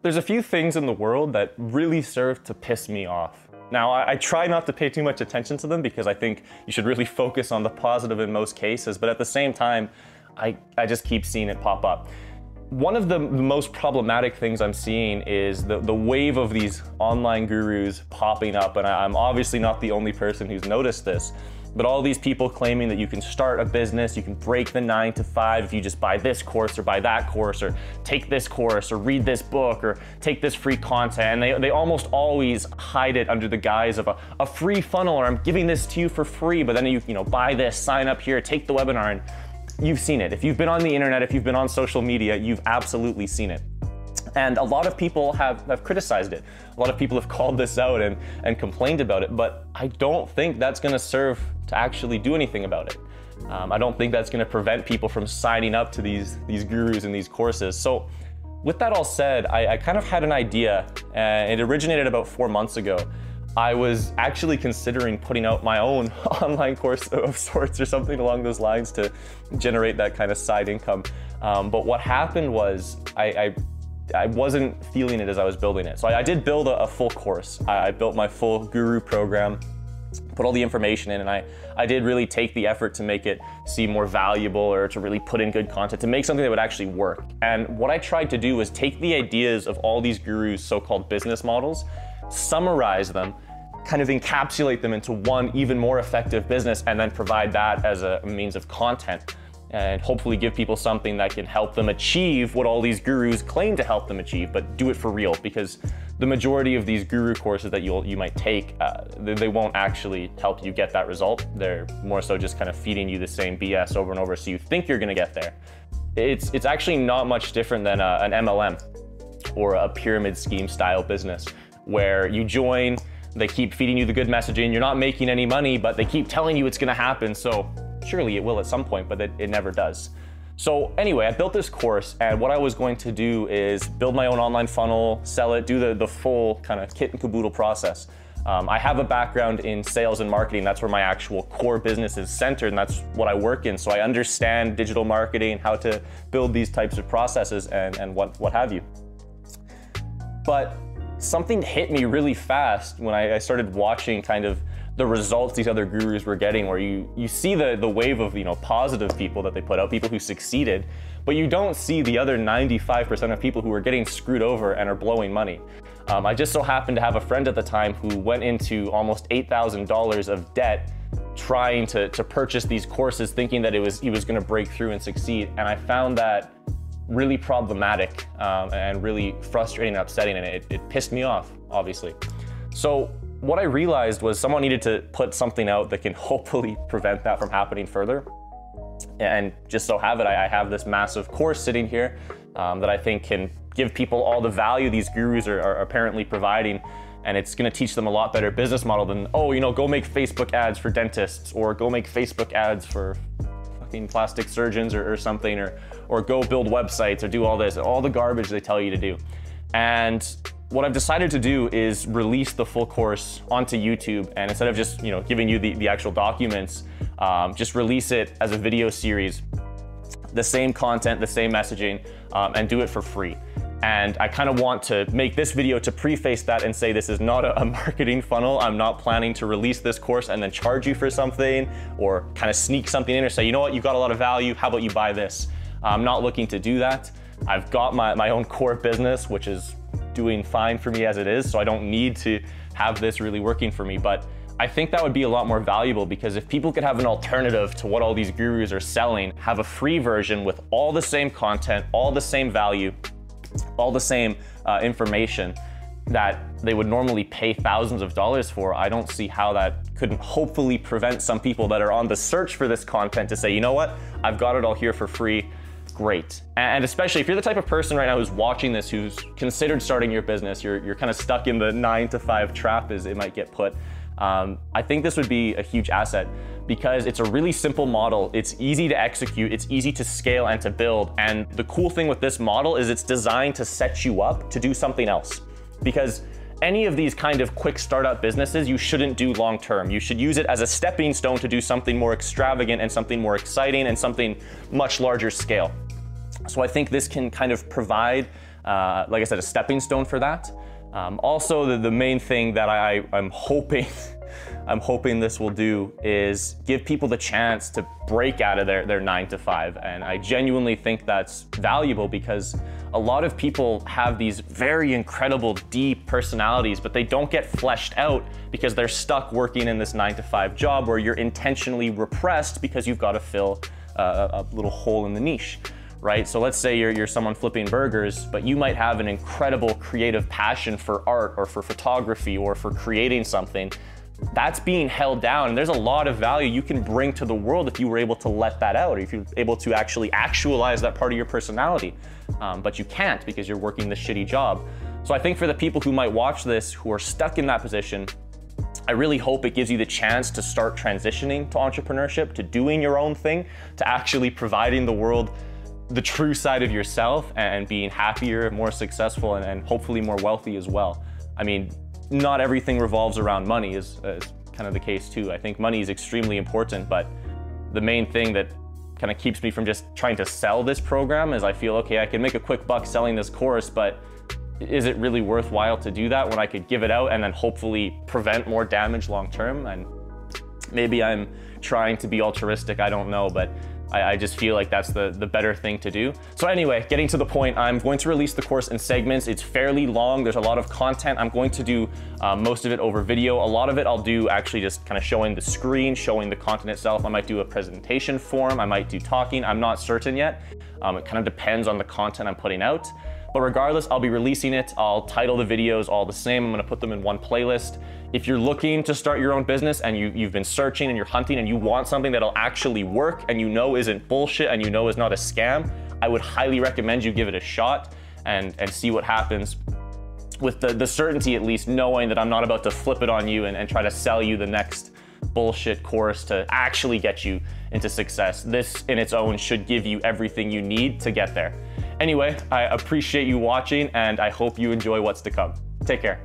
There's a few things in the world that really serve to piss me off. Now, I try not to pay too much attention to them because I think you should really focus on the positive in most cases, but at the same time, I just keep seeing it pop up. One of the most problematic things I'm seeing is the wave of these online gurus popping up, and I'm obviously not the only person who's noticed this, but all these people claiming that you can start a business, you can break the 9 to 5 if you just buy this course or buy that course or take this course or read this book or take this free content. And they almost always hide it under the guise of a free funnel, or I'm giving this to you for free, but then you know, buy this, sign up here, take the webinar. And you've seen it. If you've been on the internet, if you've been on social media, you've absolutely seen it. And a lot of people have criticized it. A lot of people have called this out and complained about it, but I don't think that's gonna serve to actually do anything about it. I don't think that's gonna prevent people from signing up to these gurus and these courses. So with that all said, I kind of had an idea, and it originated about 4 months ago. I was actually considering putting out my own online course of sorts or something along those lines to generate that kind of side income. But what happened was I wasn't feeling it as I was building it. So I did build a full course. I built my full guru program, put all the information in, and I did really take the effort to make it seem more valuable, or to really put in good content, to make something that would actually work. And what I tried to do was take the ideas of all these gurus' so-called business models, summarize them, kind of encapsulate them into one even more effective business, and then provide that as a means of content, and hopefully give people something that can help them achieve what all these gurus claim to help them achieve, but do it for real. Because the majority of these guru courses that you might take, they won't actually help you get that result. They're more so just kind of feeding you the same BS over and over so you think you're gonna get there. It's actually not much different than an MLM or a pyramid scheme style business, where you join, they keep feeding you the good messaging, you're not making any money, but they keep telling you it's gonna happen, so surely it will at some point, but it never does. So anyway, I built this course, and what I was going to do is build my own online funnel, sell it, do the full kind of kit and caboodle process. I have a background in sales and marketing. That's where my actual core business is centered, and that's what I work in. So I understand digital marketing, how to build these types of processes and what have you. But something hit me really fast when I started watching kind of the results these other gurus were getting, where you see the wave of, you know, positive people that they put out, people who succeeded, but you don't see the other 95% of people who are getting screwed over and are blowing money. I just so happened to have a friend at the time who went into almost $8,000 of debt trying to purchase these courses, thinking that he was gonna break through and succeed. And I found that really problematic and really frustrating and upsetting, and it pissed me off, obviously. So what I realized was someone needed to put something out that can hopefully prevent that from happening further. And just so have it, I have this massive course sitting here that I think can give people all the value these gurus are apparently providing. And it's gonna teach them a lot better business model than, oh, you know, go make Facebook ads for dentists, or go make Facebook ads for fucking plastic surgeons or something, or go build websites or do all this, all the garbage they tell you to do. And what I've decided to do is release the full course onto YouTube, and instead of just, you know, giving you the actual documents, just release it as a video series, the same content, the same messaging, and do it for free. And I kind of want to make this video to preface that and say this is not a marketing funnel. I'm not planning to release this course and then charge you for something, or kind of sneak something in or say, you know what, you got a lot of value, how about you buy this? I'm not looking to do that. I've got my own core business, which is doing fine for me as it is, so I don't need to have this really working for me. But I think that would be a lot more valuable, because if people could have an alternative to what all these gurus are selling, have a free version with all the same content, all the same value, all the same information that they would normally pay thousands of dollars for, I don't see how that couldn't hopefully prevent some people that are on the search for this content to say, you know what, I've got it all here for free. Great. And especially if you're the type of person right now who's watching this, who's considered starting your business, you're kind of stuck in the 9 to 5 trap, as it might get put. I think this would be a huge asset, because it's a really simple model. It's easy to execute, it's easy to scale and to build. And the cool thing with this model is it's designed to set you up to do something else. Because any of these kind of quick startup businesses you shouldn't do long term. You should use it as a stepping stone to do something more extravagant and something more exciting and something much larger scale. So I think this can kind of provide like I said, a stepping stone for that. Also, the main thing that I'm hoping this will do is give people the chance to break out of their 9-to-5. And I genuinely think that's valuable because a lot of people have these very incredible, deep personalities, but they don't get fleshed out because they're stuck working in this 9-to-5 job where you're intentionally repressed because you've got to fill a little hole in the niche. Right? So let's say you're someone flipping burgers, but you might have an incredible creative passion for art or for photography or for creating something. That's being held down, and there's a lot of value you can bring to the world if you were able to let that out, or if you're able to actually actualize that part of your personality. But you can't because you're working this shitty job. So I think for the people who might watch this who are stuck in that position, I really hope it gives you the chance to start transitioning to entrepreneurship, to doing your own thing, to actually providing the world the true side of yourself and being happier, more successful, and hopefully more wealthy as well. I mean, not everything revolves around money is kind of the case too. I think money is extremely important, but the main thing that kind of keeps me from just trying to sell this program is I feel, okay, I can make a quick buck selling this course, but is it really worthwhile to do that when I could give it out and then hopefully prevent more damage long term? And maybe I'm trying to be altruistic, I don't know, but I just feel like that's the better thing to do. So anyway, getting to the point, I'm going to release the course in segments. It's fairly long. There's a lot of content. I'm going to do most of it over video. A lot of it I'll do actually just kind of showing the screen, showing the content itself. I might do a presentation form. I might do talking. I'm not certain yet. It kind of depends on the content I'm putting out. But regardless, I'll be releasing it. I'll title the videos all the same. I'm gonna put them in one playlist. If you're looking to start your own business and you've been searching and you're hunting and you want something that'll actually work and you know isn't bullshit and you know is not a scam, I would highly recommend you give it a shot and see what happens. With the certainty, at least, knowing that I'm not about to flip it on you and try to sell you the next bullshit course to actually get you into success. This in its own should give you everything you need to get there. Anyway, I appreciate you watching and I hope you enjoy what's to come. Take care.